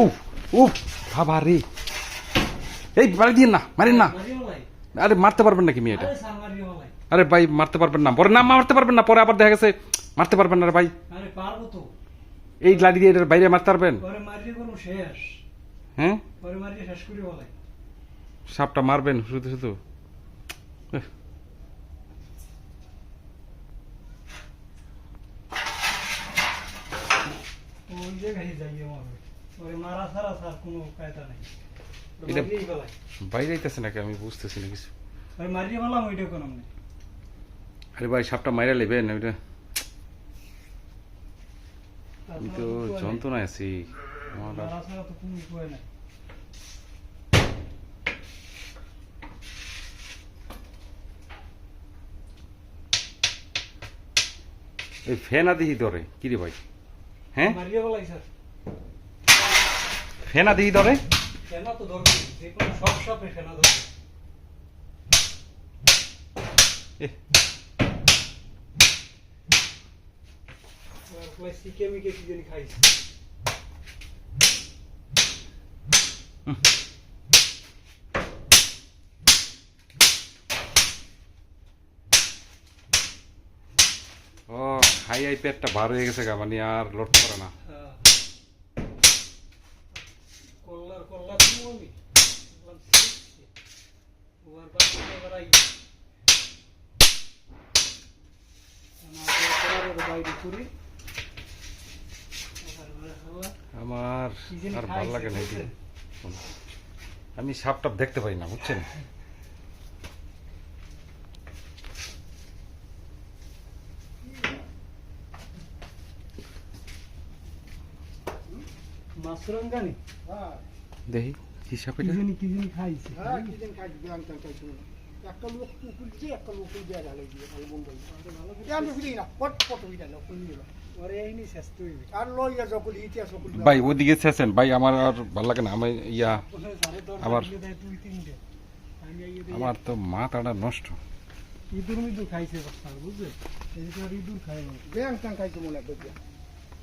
উফ উফ বাবা রে, এই বাড়ি দিয়ে না, মারেন না। আরে মারতে পারবেন নাকি মেয়ে এটা? আরে ভাই মারতে পারবেন না, পরে না মারতে পারবেন না, পরে আবার দেখা গেছে মারতে পারবেন না রে ভাই। এই লাঠি দিয়ে এটার বাইরে মারতে পারবেন? হ্যাঁ সাপটা মারবেন শুধু শুধু? এটা বাইরে আইতেছে নাকি আমি বুঝতেছি না কিছু। আরে ভাই সাপটা মাইরা লেবেন ওইটা, আমি তো যন্ত্রণায় আছি। এই ফেনা দিহি ধরে কি রে ভাই? হ্যাঁ ফেনা দিহি ধরে, ও খাই আই পেটটা ভার হয়ে গেছে গা, মানে আর লড়তে পারে না। আমার আর ভালো লাগে না, আমি সাপটাপ দেখতে পাই না বুঝছেন। দেখি কি সাপ এটা? খাইছে একটা লোক কুকুর দিয়ে একটা লোক দিয়ে ঢালে দিয়ে ভালো বন্ধু আমি বুঝি না পট পট হই না কোন দিল ওরে এইনি শেষ তুই আর লইয়া যখন ইতিহাস সকল ভাই ওদিকে শেষেন ভাই, আমার আর ভালো লাগে না। আমি ইয়া আমার তো মাথাটা নষ্ট। ইঁদুর মিদুর খাইছে বুঝলে, এই ইঁদুর খাই ব্যাং ট্যাং খাইছে মনে হয়।